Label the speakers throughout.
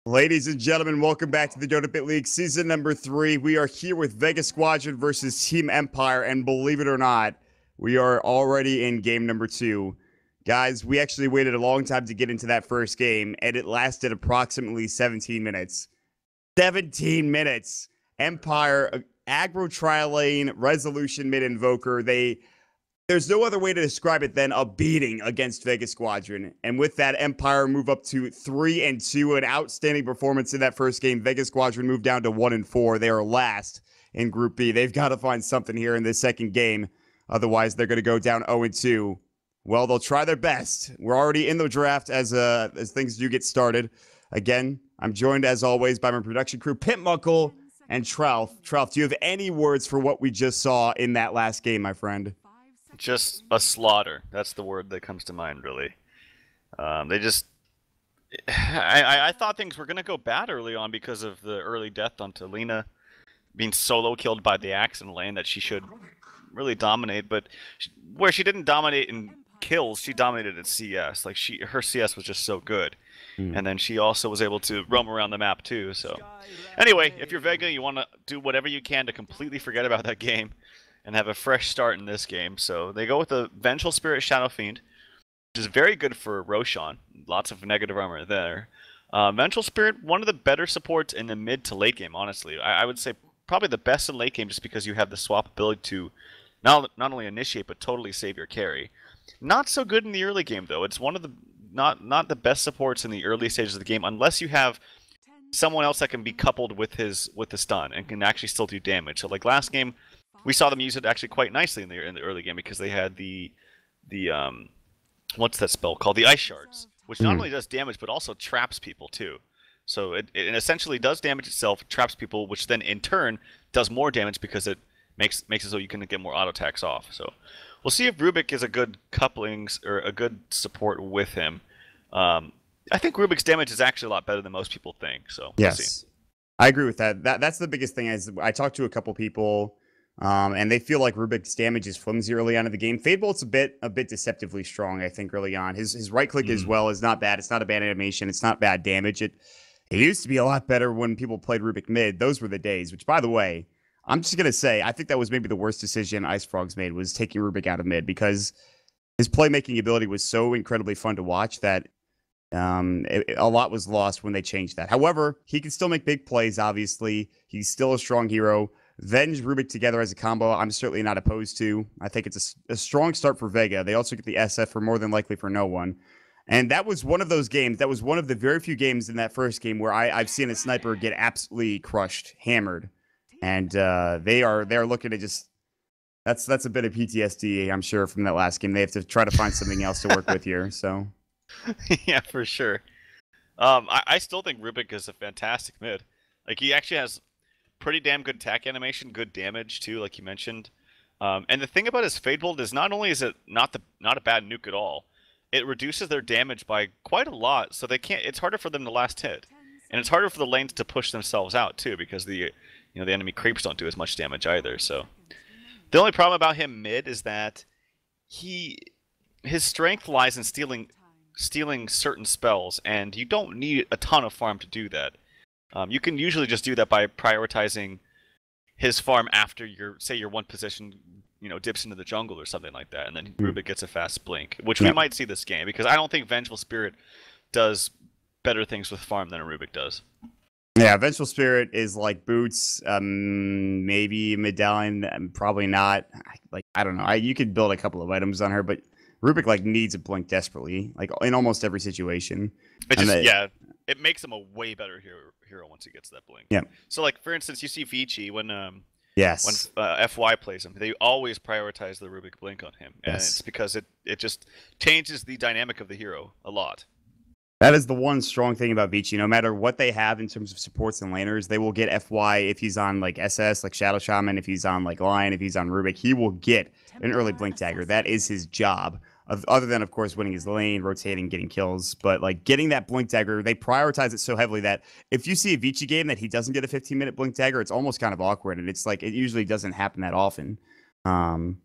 Speaker 1: Ladies and gentlemen, welcome back to the Dota Bit League season number 3. We are here with Vega Squadron versus Team Empire, and believe it or not, we are already in game number 2. Guys, we actually waited a long time to get into that first game, and it lasted approximately 17 minutes. 17 minutes! Empire, aggro tri-lane, resolution mid-invoker, there's no other way to describe it than a beating against Vega Squadron. And with that, Empire move up to 3-2. An outstanding performance in that first game. Vega Squadron moved down to 1-4. They are last in Group B. They've got to find something here in this second game. Otherwise, they're going to go down 0-2. Well, they'll try their best. We're already in the draft as things do get started. Again, I'm joined as always by my production crew, Pimp Muckle and Trout. Trout, do you have any words for what we just saw in that last game, my friend?
Speaker 2: Just a slaughter. That's the word that comes to mind, really. They just... I thought things were going to go bad early on because of the early death on Talina being solo killed by the Axe in lane that she should really dominate, but where she didn't dominate in kills, she dominated at CS. Like, her CS was just so good. And then she also was able to roam around the map too, so... Anyway, if you're Vega, you want to do whatever you can to completely forget about that game and have a fresh start in this game. So they go with the Vengeful Spirit Shadow Fiend, which is very good for Roshan. Lots of negative armor there. Vengeful Spirit, one of the better supports in the mid to late game, honestly. I would say probably the best in late game just because you have the swap ability to not only initiate, but totally save your carry. Not so good in the early game, though. It's one of the not the best supports in the early stages of the game, unless you have someone else that can be coupled with the stun and can actually still do damage. So like last game, we saw them use it actually quite nicely in the early game because they had the what's that spell called? The Ice Shards, which not only does damage but also traps people too. So it essentially does damage itself, traps people, which then in turn does more damage because it makes it so you can get more auto attacks off. So we'll see if Rubik is a good couplings or a good support with him. I think Rubik's damage is actually a lot better than most people think. So
Speaker 1: yes,
Speaker 2: we'll see.
Speaker 1: I agree with that. That's the biggest thing. Is I talked to a couple people. And they feel like Rubik's damage is flimsy early on in the game. Fadebolt's a bit deceptively strong, I think, early on. His right click as well is not bad. It's not a bad animation. It's not bad damage. It used to be a lot better when people played Rubik mid. Those were the days, which, by the way, I'm just going to say, I think that was maybe the worst decision Ice Frogs made, was taking Rubik out of mid, because his playmaking ability was so incredibly fun to watch that a lot was lost when they changed that. However, he can still make big plays, obviously. He's still a strong hero. Venge Rubik together as a combo, I'm certainly not opposed to. I think it's a strong start for Vega. They also get the SF for more than likely for no one. And that was one of those games. That was one of the very few games in that first game where I've seen a sniper get absolutely crushed, hammered. And they're looking to just... That's a bit of PTSD, I'm sure, from that last game. They have to try to find something else to work with here, so...
Speaker 2: Yeah, for sure. I still think Rubik is a fantastic mid. Like, he actually has pretty damn good attack animation, good damage too, like you mentioned. And the thing about his Fadebolt is not only is it not a bad nuke at all, it reduces their damage by quite a lot, so they can't. It's harder for them to last hit, and it's harder for the lanes to push themselves out too because the enemy creeps don't do as much damage either. So the only problem about him mid is that his strength lies in stealing certain spells, and you don't need a ton of farm to do that. You can usually just do that by prioritizing his farm after your one position, dips into the jungle or something like that, and then Rubik gets a fast blink, which we might see this game, because I don't think Vengeful Spirit does better things with farm than a Rubik does.
Speaker 1: Yeah, Vengeful Spirit is like Boots, maybe Medallion, probably not. I don't know. You could build a couple of items on her, but Rubik needs a blink desperately, in almost every situation.
Speaker 2: It makes him a way better hero once he gets that blink.
Speaker 1: Yeah.
Speaker 2: So, for instance, you see Vici when
Speaker 1: yes,
Speaker 2: when FY plays him, they always prioritize the Rubik blink on him, and it's because it just changes the dynamic of the hero a lot.
Speaker 1: That is the one strong thing about Vici. No matter what they have in terms of supports and laners, they will get FY if he's on SS, like Shadow Shaman, if he's on Lion, if he's on Rubik, he will get an early blink dagger. That is his job. Other than, of course, winning his lane, rotating, getting kills. But, getting that Blink Dagger, they prioritize it so heavily that if you see a Vici game that he doesn't get a 15-minute Blink Dagger, it's almost kind of awkward. And it's it usually doesn't happen that often. So,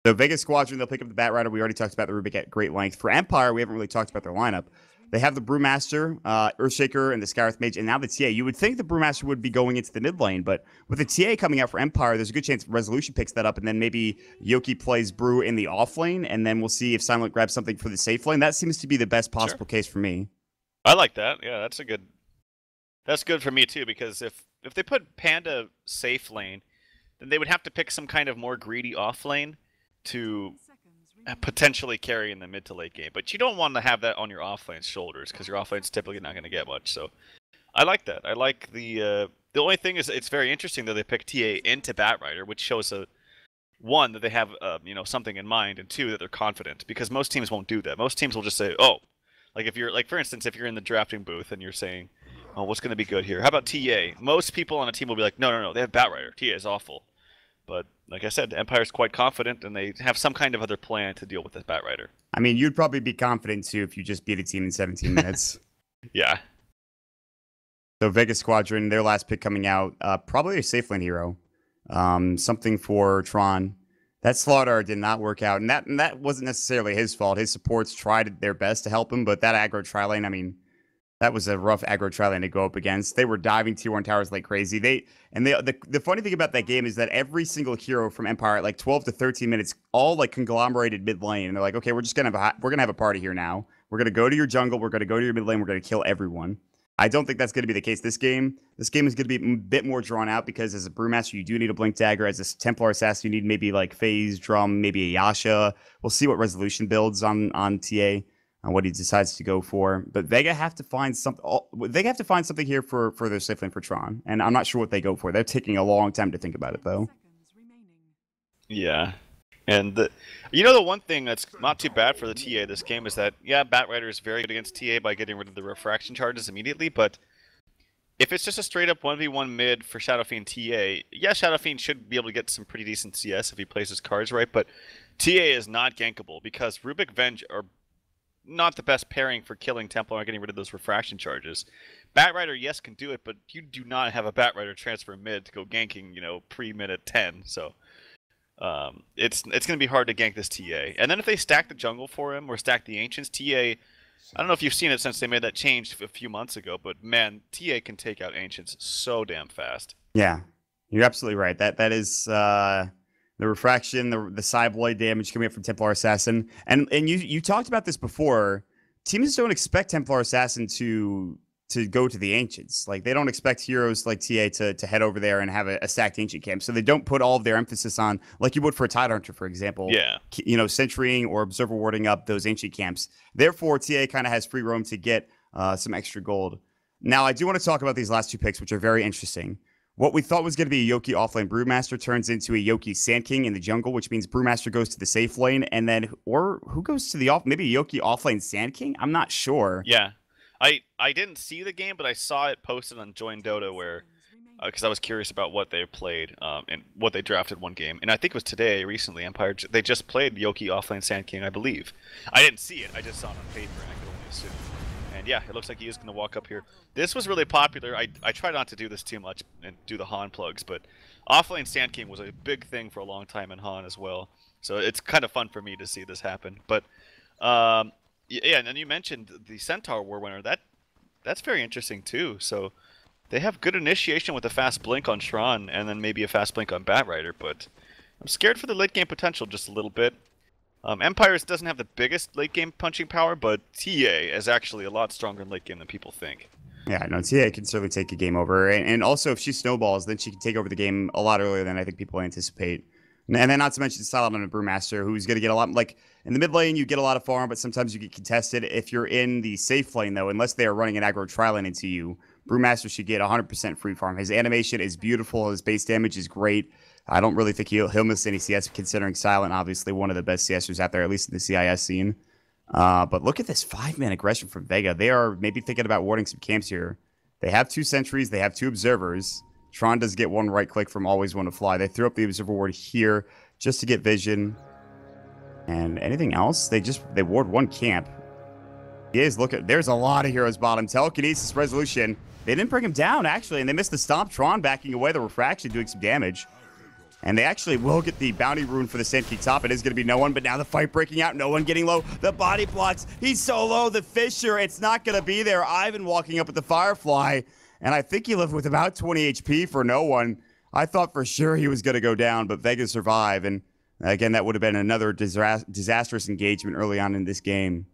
Speaker 1: Vegas Squadron, they'll pick up the Bat Rider. We already talked about the Rubik at great length. For Empire, we haven't really talked about their lineup. They have the Brewmaster, Earthshaker, and the Skyrath Mage, and now the TA. You would think the Brewmaster would be going into the mid lane, but with the TA coming out for Empire, there's a good chance Resolution picks that up, and then maybe Yoki plays Brew in the off lane, and then we'll see if Silent grabs something for the safe lane. That seems to be the best possible case for me.
Speaker 2: I like that. Yeah, that's good for me too, because if they put Panda safe lane, then they would have to pick some kind of more greedy off lane to potentially carry in the mid to late game. But you don't want to have that on your off lane's shoulders, because your off lane's typically not going to get much. So I like that. I like the only thing is it's very interesting that they picked TA into Batrider, which shows one, that they have something in mind, and two, that they're confident, because most teams won't do that. Most teams will just say, oh, like if you're for instance, if you're in the drafting booth and you're saying, oh, what's going to be good here? How about TA? Most people on a team will be like, no, they have Batrider. TA is awful. But like I said, Empire's quite confident, and they have some kind of other plan to deal with this Batrider.
Speaker 1: I mean, you'd probably be confident too if you just beat a team in 17 minutes.
Speaker 2: Yeah.
Speaker 1: So Vega Squadron, their last pick coming out, probably a safe lane hero. Something for Tron. That Slaughter did not work out, and that wasn't necessarily his fault. His supports tried their best to help him, but that aggro tri-lane, I mean, that was a rough aggro tri-lane to go up against. They were diving tier 1 towers like crazy. The funny thing about that game is that every single hero from Empire at like 12 to 13 minutes all like conglomerated mid lane, and they're like, okay, we're gonna have a party here now. We're gonna go to your jungle. We're gonna go to your mid lane. We're gonna kill everyone. I don't think that's going to be the case this game. This game is going to be a bit more drawn out, because as a Brewmaster, you do need a Blink Dagger. As a Templar Assassin, you need maybe like Phase, Drum, maybe a Yasha. We'll see what Resolution builds on TA, on what he decides to go for. But Vega have to find something. They have to find something here for their safe lane for Tron, and I'm not sure what they go for. They're taking a long time to think about it, though.
Speaker 2: Yeah. And the one thing that's not too bad for the TA this game is that, yeah, Batrider is very good against TA by getting rid of the refraction charges immediately, but if it's just a straight up 1v1 mid for Shadow Fiend TA, yeah, Shadow Fiend should be able to get some pretty decent CS if he plays his cards right, but TA is not gankable, because Rubik Venge are not the best pairing for killing Templar and getting rid of those refraction charges. Batrider, yes, can do it, but you do not have a Batrider transfer mid to go ganking, pre-minute 10, so it's going to be hard to gank this TA. And then if they stack the jungle for him, or stack the Ancients, TA, I don't know if you've seen it since they made that change a few months ago, but man, TA can take out Ancients so damn fast.
Speaker 1: Yeah, you're absolutely right. That is the refraction, the Cyblade damage coming up from Templar Assassin. And you talked about this before. Teams don't expect Templar Assassin to go to the Ancients. Like, they don't expect heroes like TA to head over there and have a stacked Ancient camp. So they don't put all of their emphasis on, like you would for a Tidehunter, for example.
Speaker 2: Yeah.
Speaker 1: Sentrying or Observer warding up those Ancient camps. Therefore, TA kind of has free roam to get some extra gold. Now, I do want to talk about these last two picks, which are very interesting. What we thought was going to be a Yoki offlane Brewmaster turns into a Yoki Sand King in the jungle, which means Brewmaster goes to the safe lane, and then, or who goes to the off? Maybe Yoki offlane Sand King? I'm not sure.
Speaker 2: Yeah. I didn't see the game, but I saw it posted on Join Dota, where because I was curious about what they played and what they drafted one game, and I think it was today recently. Empire, they just played Yoki offlane Sand King, I believe. I didn't see it. I just saw it on paper, and I could only assume. And yeah, it looks like he is going to walk up here. This was really popular. I try not to do this too much and do the Han plugs, but offlane Sand King was a big thing for a long time in Han as well. So it's kind of fun for me to see this happen. But yeah, and then you mentioned the Centaur War winner. That's very interesting too. So they have good initiation with a fast blink on Tron, and then maybe a fast blink on Batrider. But I'm scared for the late game potential just a little bit. Empires doesn't have the biggest late game punching power, but TA is actually a lot stronger in late game than people think.
Speaker 1: Yeah, no, TA can certainly take a game over, and also if she snowballs, then she can take over the game a lot earlier than I think people anticipate. And then not to mention Silent on a Brewmaster, who's going to get a lot, like, in the mid lane, you get a lot of farm, but sometimes you get contested. If you're in the safe lane, though, unless they are running an aggro tri-lane into you, Brewmaster should get 100% free farm. His animation is beautiful. His base damage is great. I don't really think he'll miss any CS, considering Silent, obviously, one of the best CSers out there, at least in the CIS scene. But look at this 5-man aggression from Vega. They are maybe thinking about warding some camps here. They have 2 sentries. They have 2 observers. Tron does get 1 right click from Always Want to Fly. They threw up the observer ward here just to get vision. And anything else? They ward 1 camp. There's a lot of heroes bottom. Telekinesis, Resolution. They didn't bring him down, actually, and they missed the stomp. Tron backing away, the refraction doing some damage. And they actually will get the bounty rune for the Sand King top. It is going to be no one, but now the fight breaking out. No one getting low. The body blocks. He's so low. The Fissure, it's not going to be there. Ivan walking up with the Firefly. And I think he left with about 20 HP for no one. I thought for sure he was going to go down, but Vega survived. And again, that would have been another disastrous engagement early on in this game.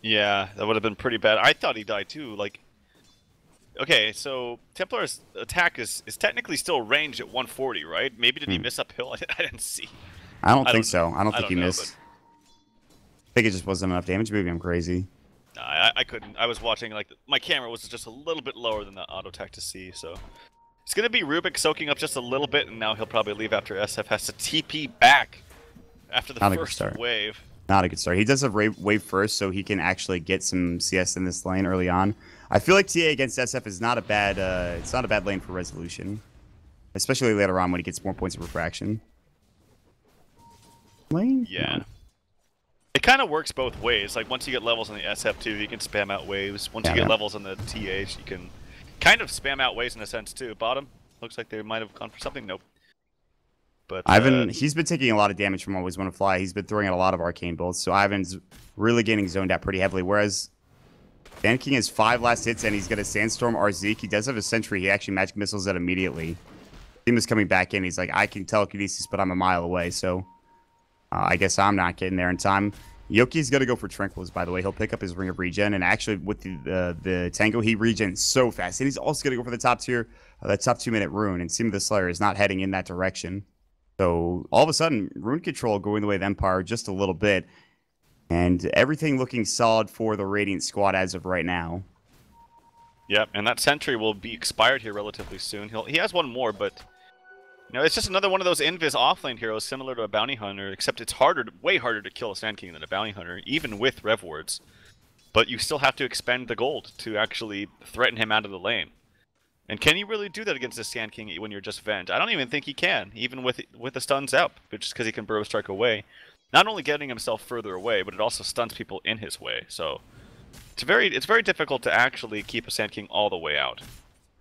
Speaker 2: Yeah, that would have been pretty bad. I thought he died too. Like, okay, so Templar's attack is technically still ranged at 140, right? Maybe did he miss uphill? I didn't see.
Speaker 1: I don't think so. I don't think he
Speaker 2: know,
Speaker 1: missed. I think it just wasn't enough damage. Maybe I'm crazy.
Speaker 2: Nah, I couldn't. I was watching, like, my camera was just a little bit lower than the auto attack to see, so. It's going to be Rubik soaking up just a little bit, and now he'll probably leave after SF has to TP back after the first wave.
Speaker 1: Not a good start. He does have wave first, so he can actually get some CS in this lane early on. I feel like TA against SF is not a bad. It's not a bad lane for resolution, especially later on when he gets more points of refraction. Lane?
Speaker 2: Yeah. It kind of works both ways. Like once you get levels on the SF2, you can spam out waves. Once you get levels on the TH, you can kind of spam out waves in a sense too. Bottom looks like they might have gone for something. Nope. But
Speaker 1: Ivan, he's been taking a lot of damage from Always Wanna Fly. He's been throwing out a lot of arcane bolts, so Ivan's really getting zoned out pretty heavily. Whereas Sand King has 5 last hits, and he's got a Sandstorm Arzeek. He does have a Sentry. He actually magic missiles that immediately. Team is coming back in. He's like, I can telekinesis, but I'm a mile away, so I guess I'm not getting there in time. Yoki's going to go for Tranquils, by the way. He'll pick up his Ring of Regen, and actually with the Tango, he regens so fast. And he's also going to go for the top tier, that top 2-minute rune, and Seam of the Slayer is not heading in that direction. So all of a sudden, rune control going the way of Empire just a little bit. And everything looking solid for the Radiant squad as of right now.
Speaker 2: Yep, and that Sentry will be expired here relatively soon. He has one more, but you know, it's just another one of those Invis offlane heroes similar to a Bounty Hunter, except it's way harder to kill a Sand King than a Bounty Hunter, even with Rev Wards. But you still have to expend the gold to actually threaten him out of the lane. And can you really do that against a Sand King when you're just Venge? I don't even think he can, even with the stuns up, just because he can Burrow Strike away. Not only getting himself further away, but it also stuns people in his way. So it's very difficult to actually keep a Sand King all the way out.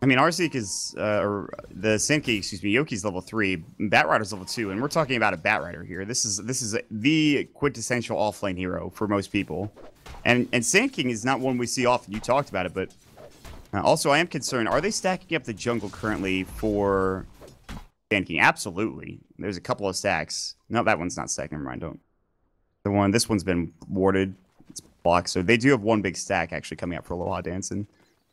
Speaker 1: I mean, Arzeek is, or the Sand King, excuse me, Yoki's level 3, Batrider's level 2, and we're talking about a Batrider here. This is the quintessential offlane hero for most people. And Sand King is not one we see often. You talked about it, but also I am concerned, are they stacking up the jungle currently for Sand King? Absolutely. There's a couple of stacks. No, that one's not stacked. Never mind. Don't. This one's been warded. It's blocked. So they do have one big stack actually coming out for Aloha Dancing.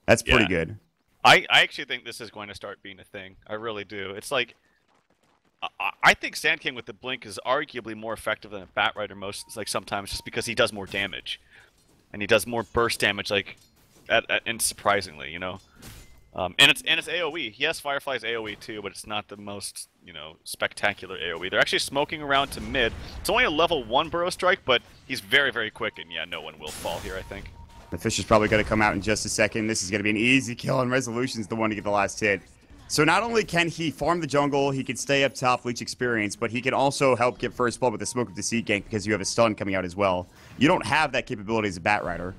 Speaker 1: That's pretty good.
Speaker 2: I actually think this is going to start being a thing. I really do. It's like, I think Sand King with the Blink is arguably more effective than a Batrider sometimes, just because he does more damage. And he does more burst damage, like, and surprisingly, you know. And it's AoE. Yes, Firefly's AoE too, but it's not the most, you know, spectacular AoE. They're actually smoking around to mid. It's only a level 1 Burrow Strike, but he's very, very quick, and yeah, no one will fall here, I think.
Speaker 1: The fish is probably going to come out in just a second. This is going to be an easy kill, and Resolution's the one to get the last hit. So not only can he farm the jungle, he can stay up top, leech experience, but he can also help get first blood with the Smoke of Deceit gank because you have a stun coming out as well. You don't have that capability as a Batrider.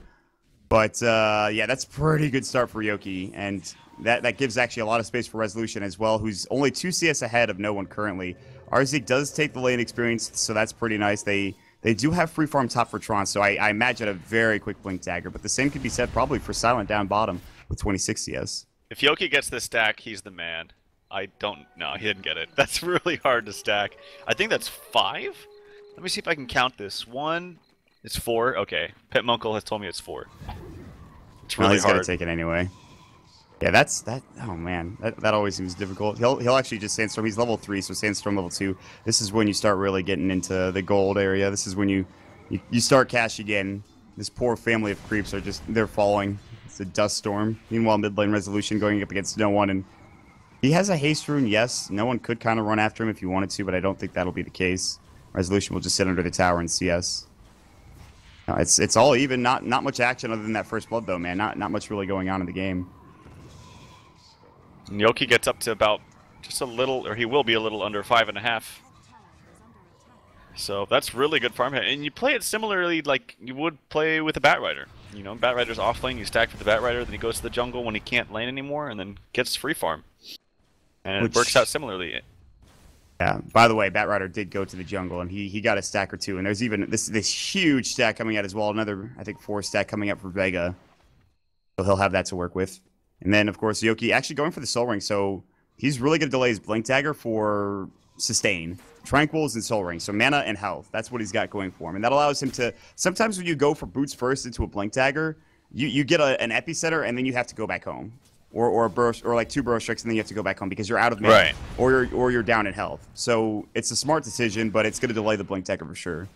Speaker 1: But, yeah, that's a pretty good start for Yoki, and that gives actually a lot of space for Resolution as well, who's only 2 CS ahead of no one currently. Arzeek does take the lane experience, so that's pretty nice. They do have free farm top for Tron, so I imagine a very quick Blink Dagger, but the same could be said probably for Silent down bottom with 26 CS.
Speaker 2: If Yoki gets this stack, he's the man. No, he didn't get it. That's really hard to stack. I think that's 5? Let me see if I can count this. 1, it's 4. Okay, Pitmunkle has told me it's 4. It's really hard.
Speaker 1: He's gonna take it anyway. Yeah, that. Oh man, that always seems difficult. He'll actually just Sandstorm. He's level 3, so Sandstorm level 2. This is when you start really getting into the gold area. This is when you start cash again. This poor family of creeps they're falling. It's a dust storm. Meanwhile, mid lane Resolution going up against no one, and he has a haste rune. Yes, no one could kind of run after him if you wanted to, but I don't think that'll be the case. Resolution will just sit under the tower and CS. No, it's all even. Not much action other than that first blood though, man. Not much really going on in the game.
Speaker 2: And Yoki gets up to about just a little, or he will be a little under 5.5. So that's really good farm hit. And you play it similarly like you would play with a Batrider. You know, Batrider's off lane, you stack for the Batrider, then he goes to the jungle when he can't lane anymore, and then gets free farm. And it works out similarly.
Speaker 1: Yeah. By the way, Batrider did go to the jungle, and he got a stack or two. And there's even this huge stack coming out as well. Another, I think, 4 stack coming up for Vega. So he'll have that to work with. And then, of course, Yoki actually going for the Soul Ring. So he's really going to delay his Blink Dagger for sustain. Tranquils and Soul Ring. So mana and health. That's what he's got going for him. And that allows him to... Sometimes when you go for boots first into a Blink Dagger, you get an Epicenter, and then you have to go back home. Or a burrow, or like 2 burrow strikes, and then you have to go back home because you're out of mana,
Speaker 2: right?
Speaker 1: Or you're down in health. So it's a smart decision, but it's going to delay the Blink Dagger for sure.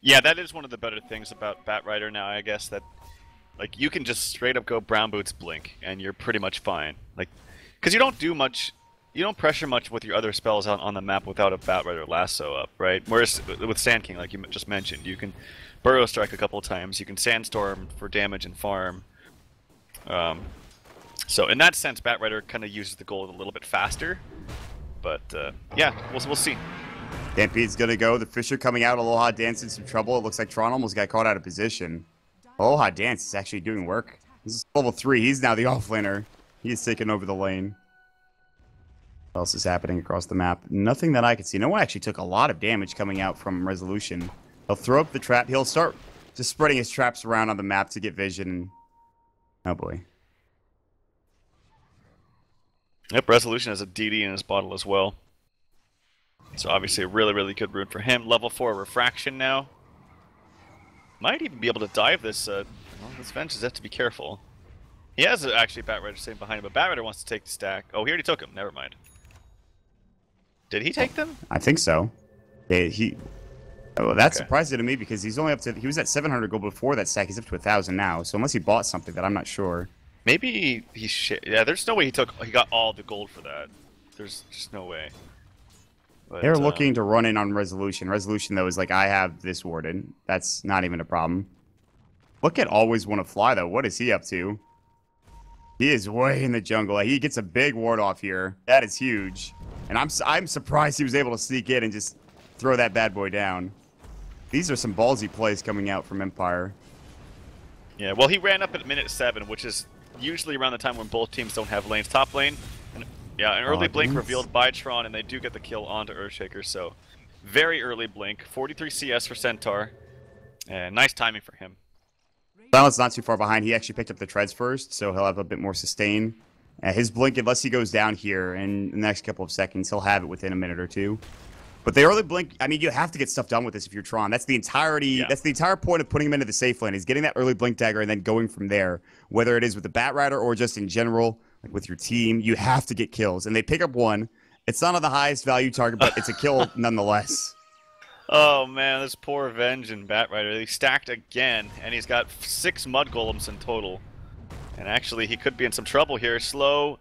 Speaker 2: Yeah, that is one of the better things about Batrider now, I guess, that like you can just straight up go brown boots blink, and you're pretty much fine. Like, because you don't do much, you don't pressure much with your other spells on the map without a Batrider lasso up, right? Whereas with Sand King, like you just mentioned, you can burrow strike a couple of times, you can Sandstorm for damage and farm. So in that sense, Batrider kind of uses the gold a little bit faster, but yeah, we'll see.
Speaker 1: Stampede's gonna go. The Fisher coming out. Aloha Dance in some trouble. It looks like Tron almost got caught out of position. Aloha Dance is actually doing work. This is level 3. He's now the offlaner. He's taking over the lane. What else is happening across the map? Nothing that I can see. No one actually took a lot of damage coming out from Resolution. He'll throw up the trap. He'll start just spreading his traps around on the map to get vision. Oh boy.
Speaker 2: Yep, Resolution has a DD in his bottle as well. So obviously a really, really good rune for him. Level 4 Refraction now. Might even be able to dive this. Well, this Vengeance has to be careful. He has actually Batrider sitting behind him, but Batrider wants to take the stack. Oh, he already took him. Never mind. Did he take them?
Speaker 1: I think so. Yeah, oh, that's surprising to me because he's only up to... He was at 700 gold before that stack. He's up to 1,000 now. So unless he bought something that I'm not sure.
Speaker 2: Maybe he yeah, there's no way he got all the gold for that. There's just no way. But,
Speaker 1: they're looking to run in on Resolution. Resolution, though, is like, I have this warded. That's not even a problem. Look at Always Want to Fly, though. What is he up to? He is way in the jungle. He gets a big ward off here. That is huge. And I'm surprised he was able to sneak in and just throw that bad boy down. These are some ballsy plays coming out from Empire.
Speaker 2: Yeah, well, he ran up at minute 7, which is usually around the time when both teams don't have lanes. Top lane, yeah, an early blink revealed by Tron, and they do get the kill onto Earthshaker, so very early blink. 43 CS for Centaur, and nice timing for him.
Speaker 1: Silence not too far behind. He actually picked up the treads first, so he'll have a bit more sustain. His blink, unless he goes down here in the next couple of seconds, he'll have it within a minute or two. But the early blink, I mean, you have to get stuff done with this if you're Tron. That's the entirety. Yeah. That's the entire point of putting him into the safe lane, is getting that early blink dagger and then going from there. Whether it is with the Batrider or just in general, like with your team, you have to get kills. And they pick up one. It's not on the highest value target, but it's a kill nonetheless.
Speaker 2: Oh man, this poor Venge and Batrider. He stacked again, and he's got 6 mud golems in total. And actually, he could be in some trouble here. Slow,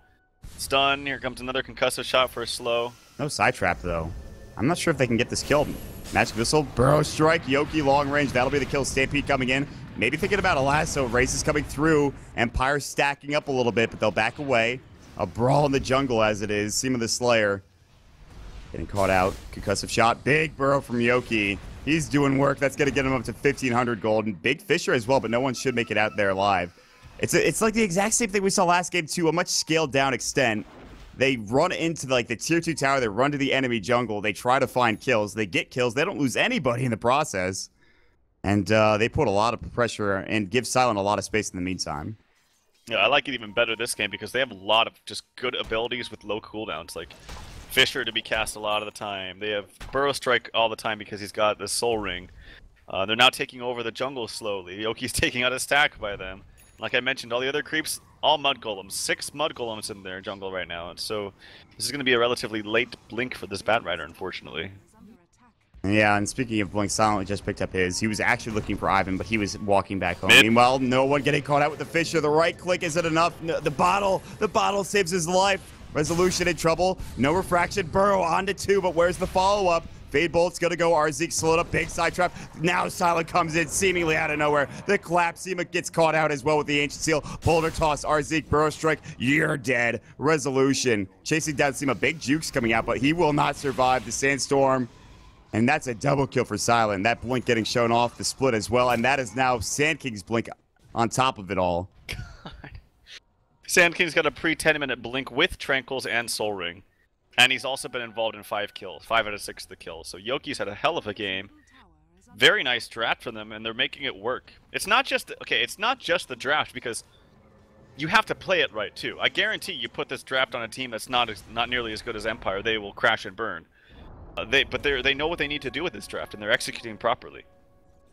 Speaker 2: stun. Here comes another concussive shot for a slow.
Speaker 1: No side trap though. I'm not sure if they can get this kill. Magic Missile, Burrow Strike, Yoki long range. That'll be the kill. Stampede coming in. Maybe thinking about a lasso. Race is coming through. Empire stacking up a little bit, but they'll back away. A brawl in the jungle as it is. Seam of the Slayer getting caught out. Concussive shot. Big burrow from Yoki. He's doing work. That's going to get him up to 1,500 gold. And big Fisher as well, but no one should make it out there alive. It's like the exact same thing we saw last game to a much scaled down extent. They run into the tier 2 tower. They run to the enemy jungle. They try to find kills. They get kills. They don't lose anybody in the process. And they put a lot of pressure and give Silent a lot of space in the meantime.
Speaker 2: Yeah, I like it even better this game because they have a lot of just good abilities with low cooldowns. Like Fisher to be cast a lot of the time. They have Burrow Strike all the time because he's got the Soul Ring. They're now taking over the jungle slowly. Yoki's taking out a stack by them. Like I mentioned, all the other creeps, all mud golems. 6 mud golems in their jungle right now, and so this is going to be a relatively late blink for this Batrider, unfortunately.
Speaker 1: Yeah, and speaking of blink, Silent just picked up his. He was actually looking for Ivan, but he was walking back home. Meanwhile, no one getting caught out with the Fisher. The right click isn't enough. No, the bottle saves his life. Resolution in trouble. No refraction. Burrow onto 2, but where's the follow-up? Fade Bolt's gonna go. Arzeek slowed up. Big side trap. Now Silent comes in seemingly out of nowhere. The clap. Seema gets caught out as well with the Ancient Seal. Boulder toss. Arzeek. Burrow strike. You're dead. Resolution. Chasing down Seema. Big jukes coming out, but he will not survive the Sandstorm. And that's a double kill for Silent. That blink getting shown off the split as well. And that is now Sand King's blink on top of it all.
Speaker 2: God. Sand King's got a pre-10-minute blink with Tranquils and Soul Ring. And he's also been involved in 5 kills, 5 out of 6 of the kills. So Yoki's had a hell of a game. Very nice draft from them, and they're making it work. It's not just the draft, because you have to play it right too. I guarantee you put this draft on a team that's not nearly as good as Empire, they will crash and burn. But they know what they need to do with this draft, and they're executing properly.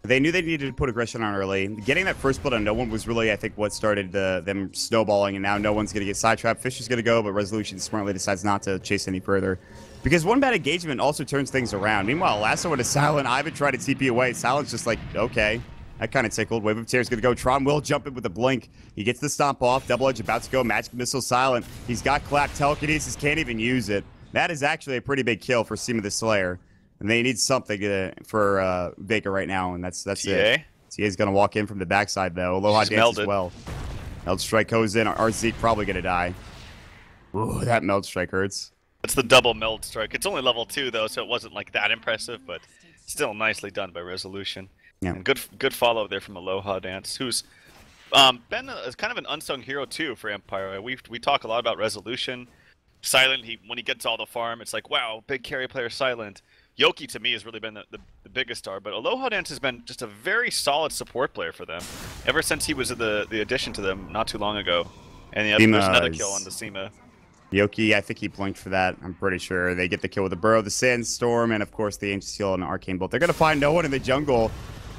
Speaker 1: They knew they needed to put aggression on early. Getting that first blood on no one was really, I think, what started them snowballing, and now no one's going to get sidetrapped. Fish is going to go, but Resolution smartly decides not to chase any further. Because one bad engagement also turns things around. Meanwhile, last one with a Silent, Ivan tried to TP away. Silent's just like, okay. That kind of tickled. Wave of Tears going to go. Tron will jump in with a blink. He gets the stomp off. Double Edge about to go. Magic Missile Silent. He's got Clap. Telekinesis can't even use it. That is actually a pretty big kill for Seema the Slayer. And they need something for Vega right now, and that's it. TA is going to walk in from the backside, though. Aloha Dance as well. Meld Strike goes in. RZ probably going to die. Ooh, that Meld Strike hurts.
Speaker 2: It's the double Meld Strike. It's only level 2, though, so it wasn't like that impressive, but still nicely done by Resolution.
Speaker 1: Yeah.
Speaker 2: And good follow there from Aloha Dance, who's been kind of an unsung hero, too, for Empire. We talk a lot about Resolution. Silent, when he gets all the farm, it's like, wow, big carry player Silent. Yoki, to me, has really been the biggest star, but Aloha Dance has been just a very solid support player for them ever since he was the addition to them not too long ago. And there's another kill on the Seema.
Speaker 1: Yoki, I think he blinked for that. I'm pretty sure. They get the kill with the Burrow, the Sandstorm, and of course the Ancient Seal and Arcane Bolt. They're going to find no one in the jungle.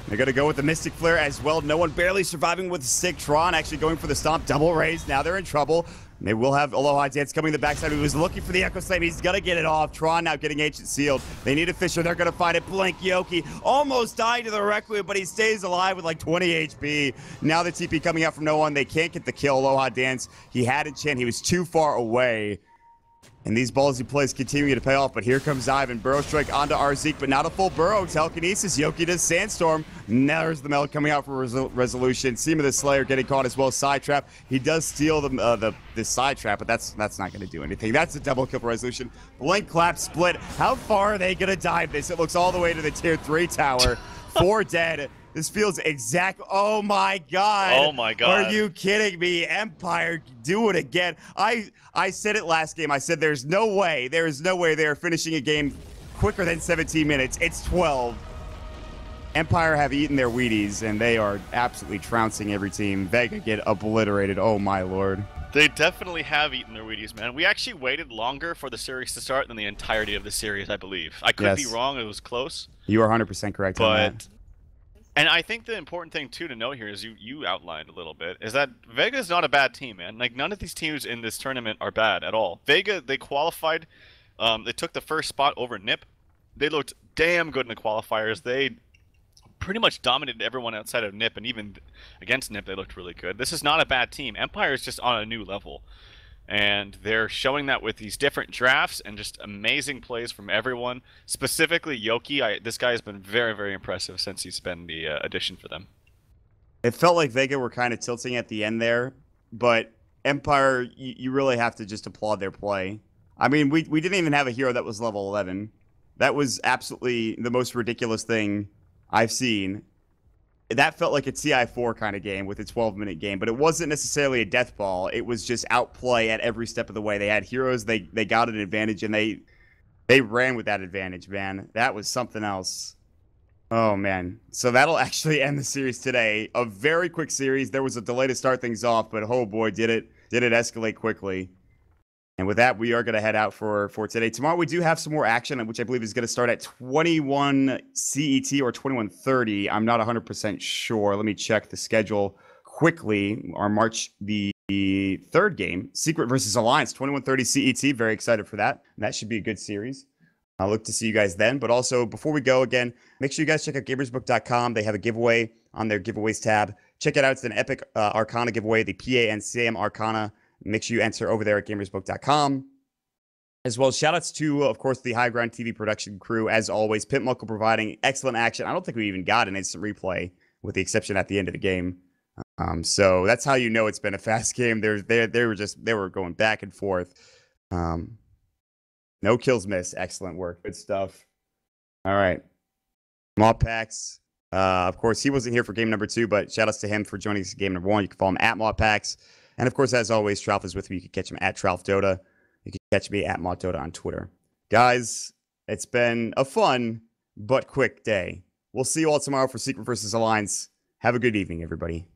Speaker 1: They're going to go with the Mystic Flare as well. No one barely surviving with Sick. Tron actually going for the stomp. Double raise. Now they're in trouble. They will have Aloha Dance coming to the backside. He was looking for the Echo Slam. He's going to get it off. Tron now getting Ancient Sealed. They need a Fisher. They're going to find it. Blink Yoki almost died to the Requiem, but he stays alive with like 20 HP. Now the TP coming out from no one. They can't get the kill. Aloha Dance, he had a chance. He was too far away. And these ballsy plays continue to pay off, but here comes Ivan. Burrow Strike onto Arzik, but not a full Burrow. Telekinesis, Yoki does Sandstorm. Now there's the Meld coming out for Resolution. Seema the Slayer getting caught as well. Side Trap. He does steal the Side Trap, but that's not going to do anything. That's a double kill for Resolution. Blink, Clap, Split. How far are they going to dive this? It looks all the way to the Tier 3 tower. 4 dead. This feels exact. Oh my god.
Speaker 2: Oh my god.
Speaker 1: Are you kidding me? Empire, do it again. I said it last game. I said there's no way they're finishing a game quicker than 17 minutes. It's 12. Empire have eaten their Wheaties, and they are absolutely trouncing every team. Vega get obliterated. Oh my lord.
Speaker 2: They definitely have eaten their Wheaties, man. We actually waited longer for the series to start than the entirety of the series, I believe. I could be wrong. It was close.
Speaker 1: You are 100% correct on that.
Speaker 2: And I think the important thing, too, to note here is you outlined a little bit, is that Vega is not a bad team, man. Like, none of these teams in this tournament are bad at all. Vega, they qualified. They took the first spot over NiP. They looked damn good in the qualifiers. They pretty much dominated everyone outside of NiP, and even against NiP, they looked really good. This is not a bad team. Empire is just on a new level. And they're showing that with these different drafts and just amazing plays from everyone. Specifically, Yoki. This guy has been very, very impressive since he's been the addition for them.
Speaker 1: It felt like Vega were kind of tilting at the end there, but Empire, you really have to just applaud their play. I mean, we didn't even have a hero that was level 11. That was absolutely the most ridiculous thing I've seen. That felt like a TI4 kind of game with a 12-minute game, but it wasn't necessarily a death ball. It was just outplay at every step of the way. They had heroes, they got an advantage, and they ran with that advantage, man. That was something else. Oh, man. So that'll actually end the series today. A very quick series. There was a delay to start things off, but oh boy, did it escalate quickly. And with that, we are going to head out for today. Tomorrow, we do have some more action, which I believe is going to start at 21 CET or 21:30. I'm not 100% sure. Let me check the schedule quickly. Our March the 3rd game, Secret versus Alliance, 21:30 CET. Very excited for that. And that should be a good series. I'll look to see you guys then. But also, before we go again, make sure you guys check out gamersbook.com. They have a giveaway on their giveaways tab. Check it out. It's an epic Arcana giveaway, the PA and CM Arcana. Make sure you enter over there at gamersbook.com. As well, shout-outs to, of course, the HighGroundTV production crew. As always, Pimp Muckle providing excellent action. I don't think we even got an instant replay, with the exception at the end of the game. So that's how you know it's been a fast game. They were going back and forth. No kills missed. Excellent work. Good stuff. All right. Mob Packs. Of course, he wasn't here for game number 2, but shout-outs to him for joining us in game number 1. You can follow him at Mob Packs. And of course, as always, Tralf is with me. You can catch him at Tralf Dota. You can catch me at MottDota on Twitter. Guys, it's been a fun but quick day. We'll see you all tomorrow for Secret versus Alliance. Have a good evening, everybody.